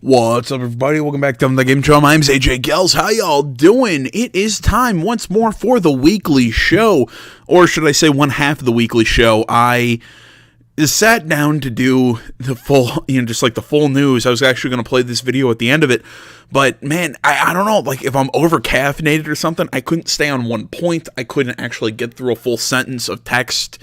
What's up, everybody? Welcome back to the Game Show. My name's AJ Gels. How y'all doing? It is time once more for the weekly show, or should I say one half of the weekly show. I sat down to do the full, just like the full news. I was actually going to play this video at the end of it, but man, I don't know, like if I'm over caffeinated or something, I couldn't stay on one point. I couldn't actually get through a full sentence of text,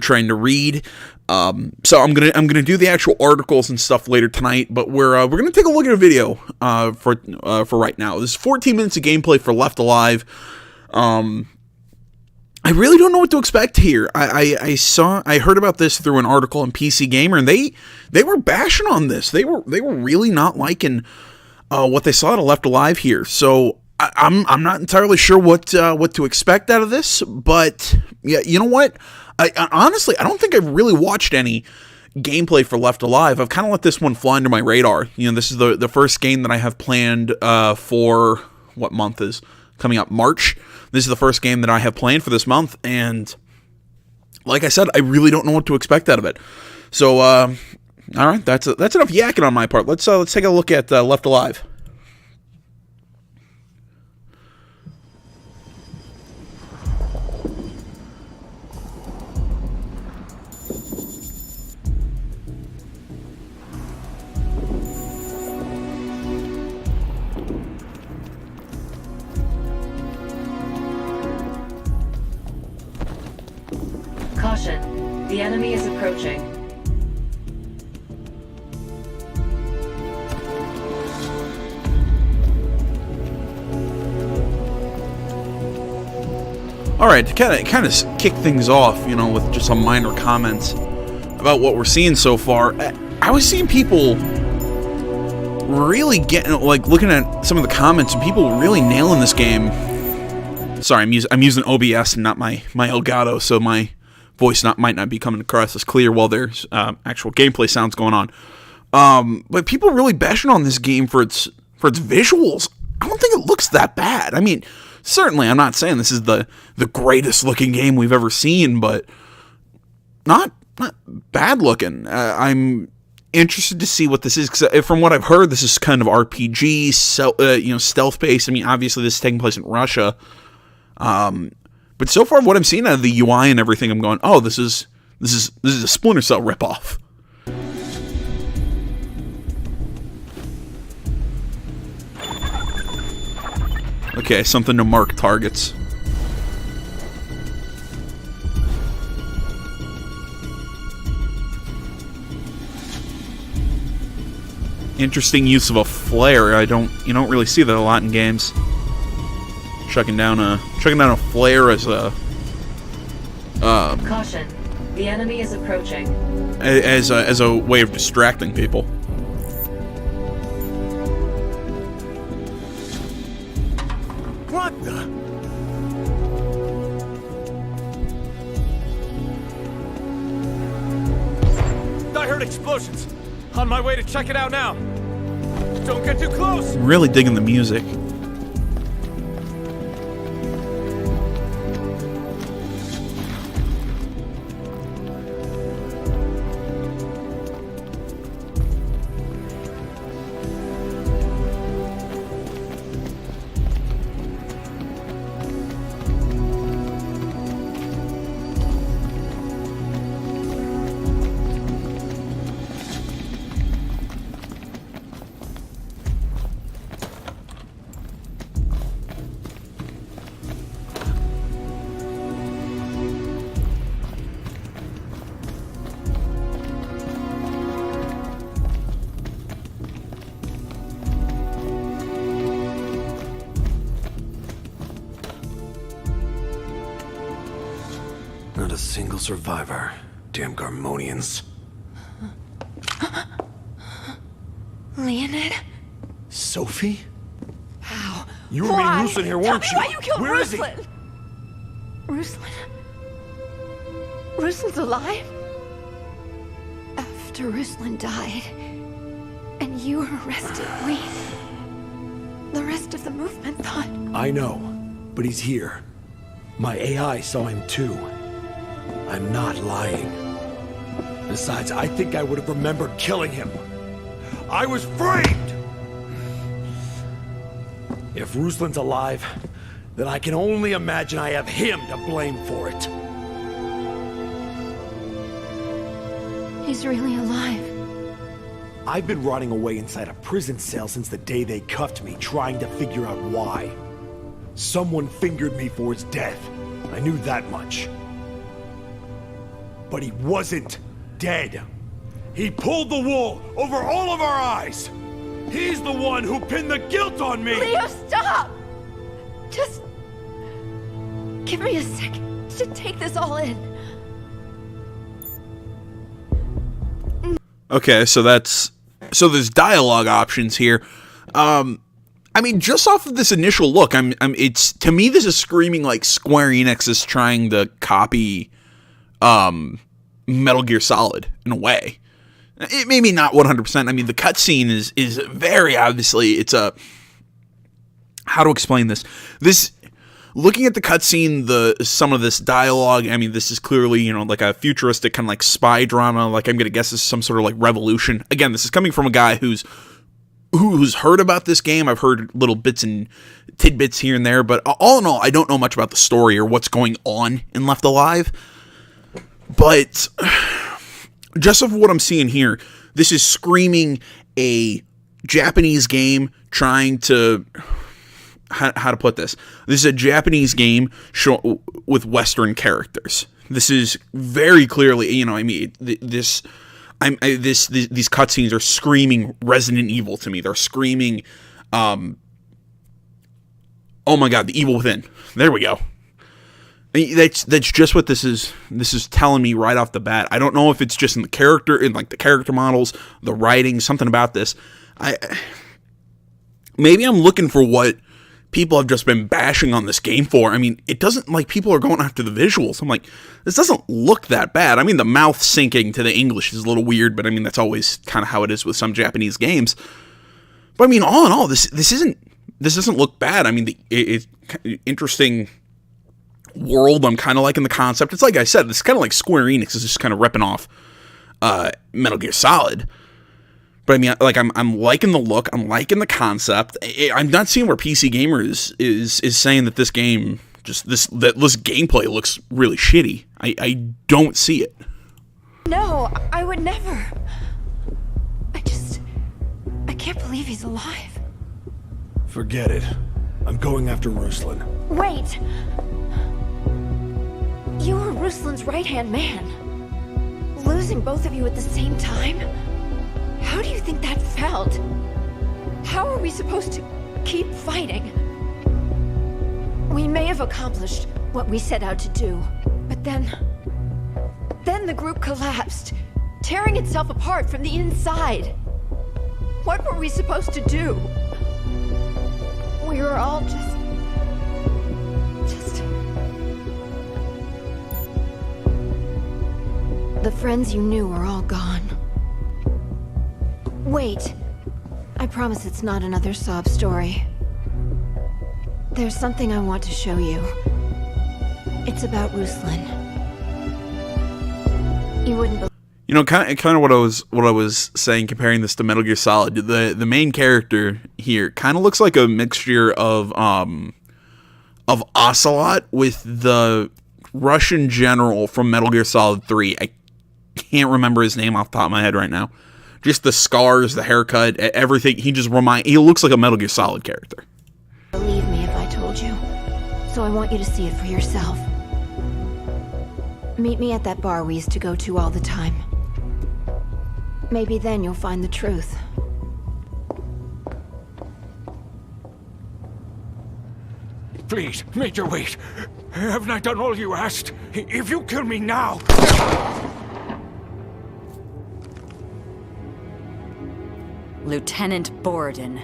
trying to read. So I'm gonna do the actual articles and stuff later tonight, but we're gonna take a look at a video for right now. This is 14 minutes of gameplay for Left Alive. I really don't know what to expect here. I heard about this through an article on PC Gamer, and they were bashing on this. They were really not liking what they saw out of Left Alive here. So I'm not entirely sure what to expect out of this, but yeah, you know what? I honestly, I don't think I've really watched any gameplay for Left Alive. I've kind of let this one fly under my radar. This is the first game that I have planned for what month is coming up? March. This is the first game that I have planned for this month, and like I said, I really don't know what to expect out of it. So, all right, that's enough yakking on my part. Let's take a look at Left Alive. Caution, the enemy is approaching. Alright, to kind of kick things off, with just some minor comments about what we're seeing so far, I was seeing people really getting, looking at some of the comments, and people really nailing this game. Sorry, I'm using OBS and not my Elgato, so my voice might not be coming across as clear while there's actual gameplay sounds going on. But people really bashing on this game for its visuals. I don't think it looks that bad. I mean, certainly I'm not saying this is the greatest looking game we've ever seen, but not bad looking. I'm interested to see what this is, because from what I've heard, this is kind of RPG, stealth based. I mean, obviously this is taking place in Russia. But so far, what I'm seeing out of the UI and everything, I'm going, oh, this is a Splinter Cell ripoff. Okay, something to mark targets. Interesting use of a flare. You don't really see that a lot in games. Chucking down a flare as a Caution, the enemy is approaching. as a way of distracting people. What the? I heard explosions. On my way to check it out now. Don't get too close. I'm really digging the music. Not a single survivor. Damn Garmonians. Leonid? Sophie? How? You were meeting Ruslan here, weren't Tell me you? why you killed Where is he? Ruslan? Ruslan's alive? After Ruslan died, and you arrested me, the rest of the movement thought... I know, but he's here. My AI saw him too. I'm not lying. Besides, I think I would have remembered killing him. I was framed! If Ruslan's alive, then I can only imagine I have him to blame for it. He's really alive. I've been rotting away inside a prison cell since the day they cuffed me, trying to figure out why. Someone fingered me for his death. I knew that much. But he wasn't dead. He pulled the wool over all of our eyes. He's the one who pinned the guilt on me! Leo, stop! Just... give me a second to take this all in. Okay, so there's dialogue options here. I mean, just off of this initial look, it's, to me, this is screaming like Square Enix is trying to copy Metal Gear Solid in a way. It maybe not 100%. I mean, the cutscene is very obviously, it's a, how to explain this? Looking at the cutscene, some of this dialogue, I mean, this is clearly, you know, like a futuristic kind of like spy drama. Like, I'm gonna guess this is some sort of like revolution. Again, this is coming from a guy who's heard about this game. I've heard little bits and tidbits here and there, but all in all, I don't know much about the story or what's going on in Left Alive. But just of what I'm seeing here, this is screaming a Japanese game trying to, how to put this? This is a Japanese game with Western characters. This is very clearly, you know, I mean, these cutscenes are screaming Resident Evil to me. They're screaming, oh my god, The Evil Within. There we go. That's just what this is. This is telling me right off the bat. I don't know if it's just in the character models, the writing, something about this. Maybe I'm looking for what people have just been bashing on this game for. I mean, it doesn't, like, people are going after the visuals. I'm like, this doesn't look that bad. I mean, the mouth syncing to the English is a little weird, but I mean, that's always kind of how it is with some Japanese games. But I mean, all in all, this doesn't look bad. I mean, it's interesting world. I'm kind of liking the concept. It's like I said, it's kind of like Square Enix is just kind of ripping off Metal Gear Solid. But I mean, like, I'm liking the look. I'm liking the concept. I'm not seeing where PC Gamer is saying that this game, that this gameplay looks really shitty. I don't see it. No, I would never. I can't believe he's alive. Forget it. I'm going after Ruslan. Wait! You were Ruslan's right-hand man. Losing both of you at the same time? How do you think that felt? How are we supposed to keep fighting? We may have accomplished what we set out to do, but then the group collapsed, tearing itself apart from the inside. What were we supposed to do? We were all just... The friends you knew are all gone. Wait. I promise it's not another sob story. There's something I want to show you. It's about Ruslan. You wouldn't believe... You know, kind of what I was saying, comparing this to Metal Gear Solid. The main character here kind of looks like a mixture of Ocelot with the Russian general from Metal Gear Solid 3. I can't remember his name off the top of my head right now. Just the scars, the haircut, everything. He looks like a Metal Gear Solid character. Believe me if I told you. So I want you to see it for yourself. Meet me at that bar we used to go to all the time. Maybe then you'll find the truth. Please, Major, wait. Haven't I done all you asked? If you kill me now... Lieutenant Borden.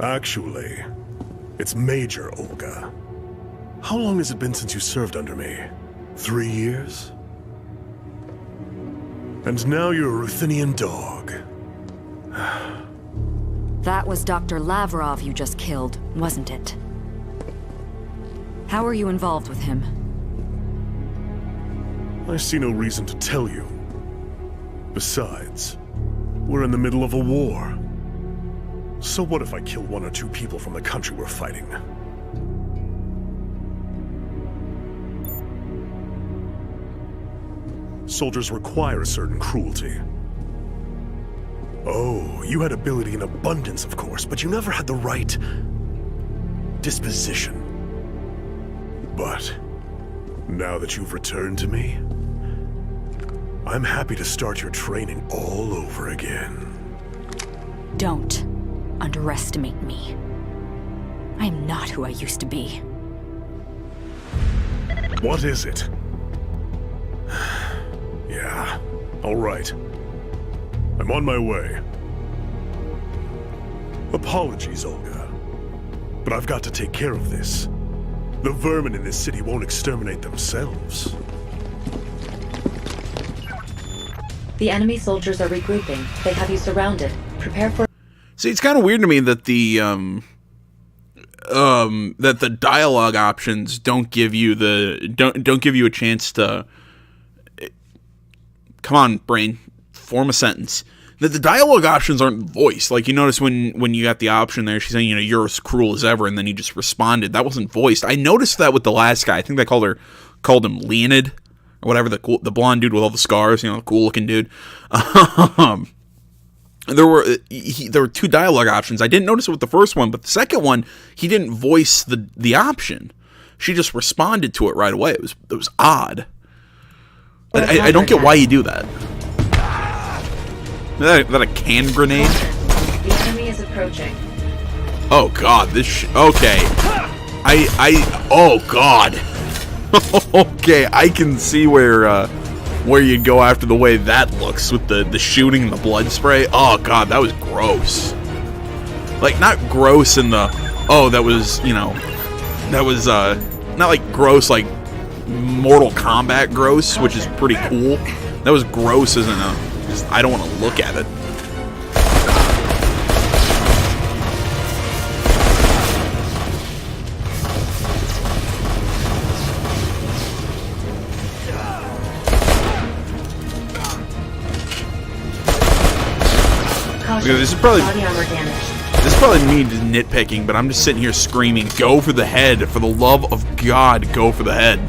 Actually, it's Major Olga. How long has it been since you served under me? 3 years? And now you're a Ruthenian dog. That was Dr. Lavrov you just killed, wasn't it? How are you involved with him? I see no reason to tell you. Besides, We're in the middle of a war. So what if I kill one or two people from the country we're fighting? Soldiers require a certain cruelty. Oh, you had ability in abundance, of course, but you never had the right disposition. But now that you've returned to me, I'm happy to start your training all over again. Don't underestimate me. I am not who I used to be. What is it? Yeah, all right. I'm on my way. Apologies, Olga. But I've got to take care of this. The vermin in this city won't exterminate themselves. The enemy soldiers are regrouping. They have you surrounded. Prepare for... See, it's kind of weird to me that the dialogue options don't give you don't give you a chance to... Come on, brain. Form a sentence. That the dialogue options aren't voiced. Like, you notice when you got the option there, she's saying, you know, you're as cruel as ever, and then you just responded. That wasn't voiced. I noticed that with the last guy. I think they called him Leonid, or whatever, the blonde dude with all the scars, you know, the cool-looking dude. There were two dialogue options. I didn't notice it with the first one, but the second one, he didn't voice the option. She just responded to it right away. It was odd. I don't get why you do that. Is that a can grenade? The enemy is approaching. Oh god, okay. Oh god. Okay, I can see where you'd go after the way that looks with the shooting and the blood spray. Oh god, that was gross. Like, not gross in the, oh, that was, you know, that was not like gross like Mortal Kombat gross, which is pretty cool. That was gross as in just, I don't want to look at it. Caution. This is probably Body armor damage. This is probably me nitpicking, but I'm just sitting here screaming, go for the head. For the love of God, go for the head.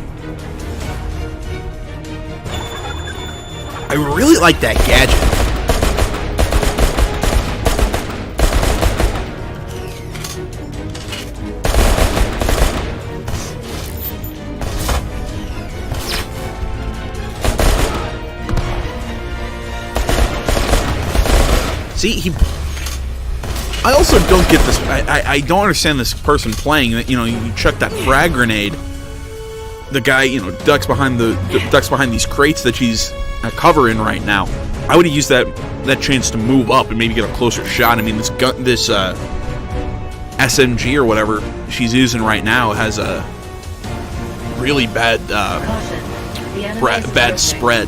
I really like that gadget. See, I also don't get this. I don't understand this person playing. You know, you chuck that frag grenade. The guy, you know, ducks behind these crates that she's covering right now. I would have used that chance to move up and maybe get a closer shot. I mean, this SMG or whatever she's using right now has a really bad bad spread.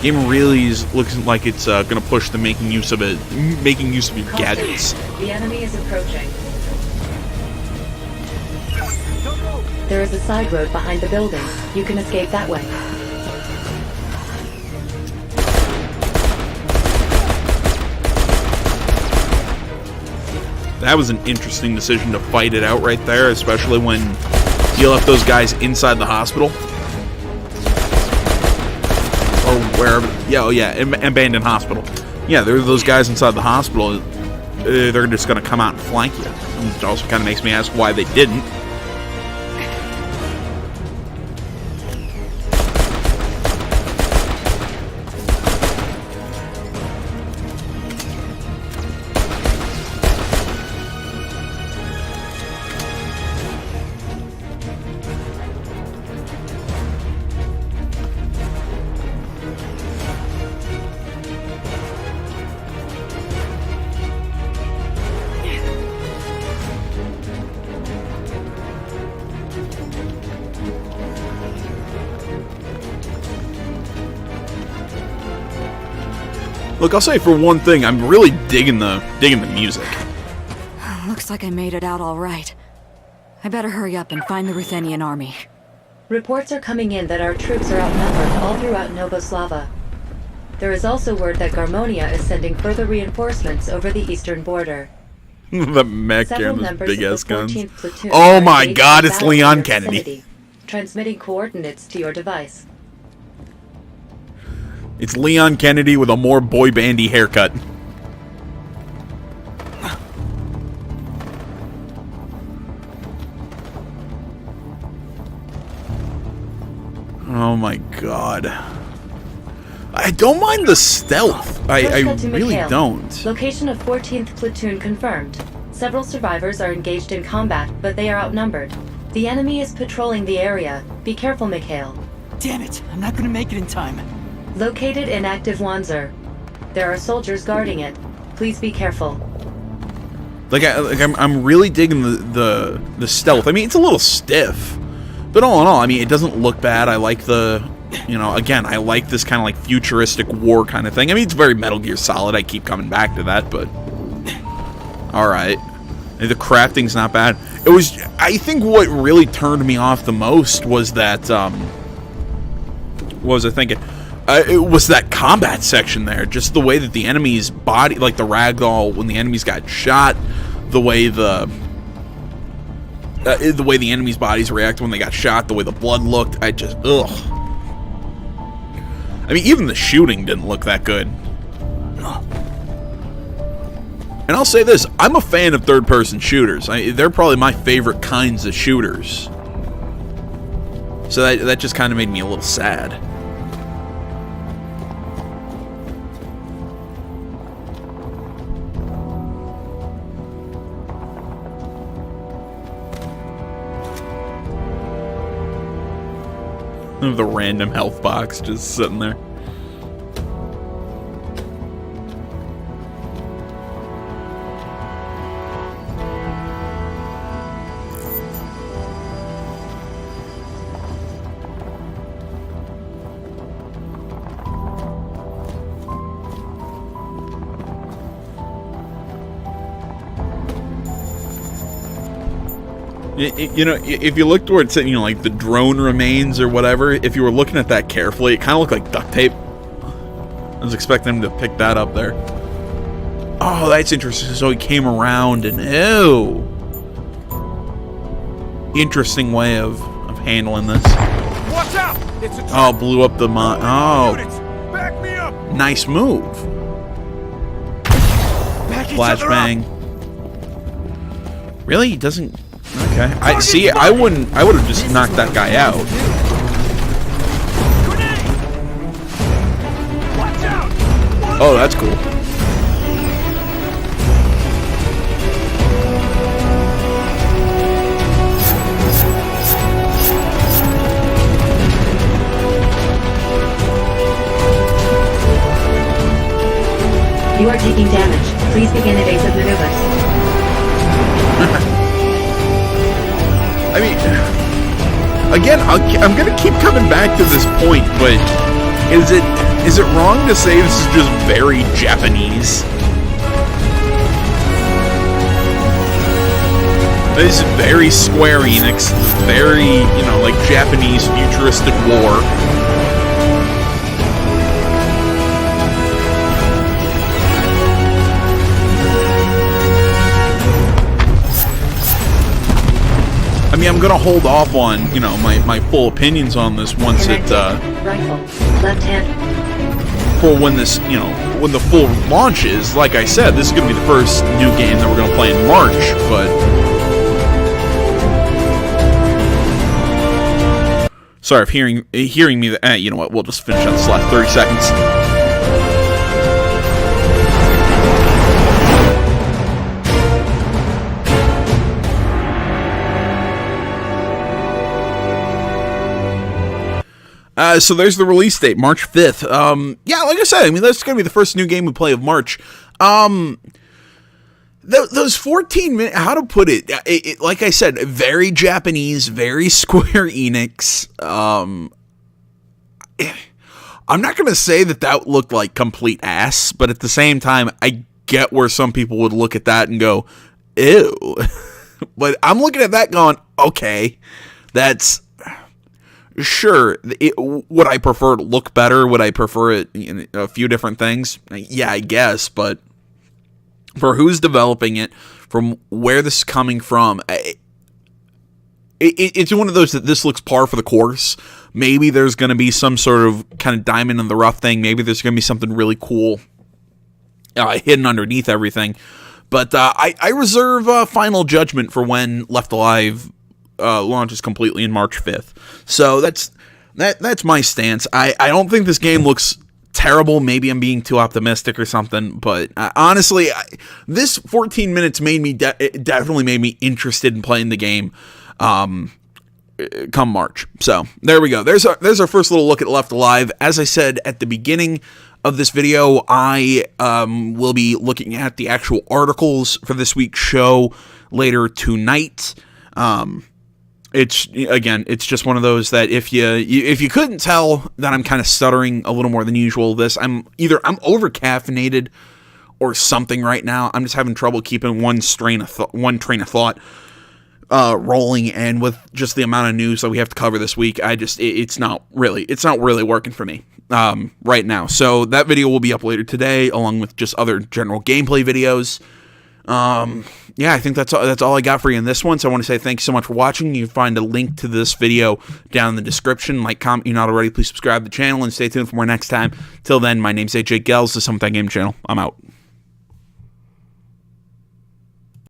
Game really is looking like it's going to push the making use of your gadgets. The enemy is approaching. There is a side road behind the building. You can escape that way. That was an interesting decision to fight it out right there, especially when you left those guys inside the hospital. Or wherever. Yeah, oh yeah, abandoned hospital. Yeah, there are those guys inside the hospital. They're just going to come out and flank you. It also kind of makes me ask why they didn't. Look, I'll say for one thing, I'm really digging the music. Looks like I made it out all right. I better hurry up and find the Ruthenian army. Reports are coming in that our troops are outnumbered all throughout Novoslava. There is also word that Garmonia is sending further reinforcements over the eastern border. The mech Several and the members big of ass the guns. 14th platoon Oh are my engaged god, in it's battle in Leon your Kennedy. vicinity, transmitting coordinates to your device. It's Leon Kennedy with a more boy bandy haircut. Oh my god. I don't mind the stealth. I Let's cut to really Mikhail. don't. Location of 14th platoon confirmed. Several survivors are engaged in combat, but they are outnumbered. The enemy is patrolling the area. Be careful, Mikhail. Damn it, I'm not gonna make it in time. Located inactive Wanzer. There are soldiers guarding it. Please be careful. I'm really digging the stealth. I mean, it's a little stiff, but all in all, I mean, it doesn't look bad. I like the, again, I like this kind of like futuristic war kind of thing. I mean, it's very Metal Gear Solid. I keep coming back to that, but all right. The crafting's not bad. It was, I think, what really turned me off the most was that. What was I thinking? It was that combat section there. Just the way that the enemy's body, like the ragdoll, when the enemies got shot, the way the enemy's bodies reacted when they got shot, the way the blood looked, I just, ugh. I mean, even the shooting didn't look that good. And I'll say this, I'm a fan of third-person shooters. They're probably my favorite kinds of shooters. So that just kind of made me a little sad. The random health box just sitting there. If you look towards, like the drone remains or whatever, if you were looking at that carefully, it kind of looked like duct tape. I was expecting him to pick that up there. Oh, that's interesting. So he came around and, ew. Interesting way of handling this. Watch out! It's a Oh, blew up the mine. Oh, units! Back me up! nice move. Back each other up! Flashbang. Really? He doesn't... Okay. I see. I would have just knocked that guy out. Grenade! Watch out! Oh, that's cool. You are taking damage. Please begin evasive maneuvers. I mean, again, I'm gonna keep coming back to this point, but is it wrong to say this is just very Japanese? This is very Square Enix, very, like Japanese futuristic war. I mean, I'm gonna hold off on, my full opinions on this once it, Rifle. Left hand. for when this, when the full launch is. Like I said, this is gonna be the first new game that we're gonna play in March, but... Sorry if hearing me, you know what, we'll just finish on this last 30 seconds. So there's the release date, March 5th. Yeah, like I said, I mean, that's going to be the first new game we play of March. Those 14 minutes, how to put it, like I said, very Japanese, very Square Enix. I'm not going to say that looked like complete ass, but at the same time, I get where some people would look at that and go, ew. But I'm looking at that going, okay, that's... sure, would I prefer it look better? Would I prefer it in a few different things? Yeah, I guess, but for who's developing it, from where this is coming from, it's one of those that this looks par for the course. Maybe there's going to be some sort of kind of diamond in the rough thing. Maybe there's going to be something really cool hidden underneath everything. But I reserve final judgment for when Left Alive launches completely in March 5th. So that's my stance. I don't think this game looks terrible. Maybe I'm being too optimistic or something. But honestly, this 14 minutes made me definitely made me interested in playing the game come March. So there we go. There's our first little look at Left Alive. As I said at the beginning of this video, I will be looking at the actual articles for this week's show later tonight. It's just one of those that if you couldn't tell that I'm kind of stuttering a little more than usual, I'm over caffeinated or something right now. I'm just having trouble keeping one train of thought rolling, and with just the amount of news that we have to cover this week, it's not really working for me right now. So that video will be up later today, along with just other general gameplay videos. Yeah, I think that's all I got for you in this one. So I want to say thanks so much for watching. You can find a link to this video down in the description. Like, comment, you're not already, please subscribe to the channel and stay tuned for more next time. Till then, my name's AJ Gels, the Something Game Channel. I'm out.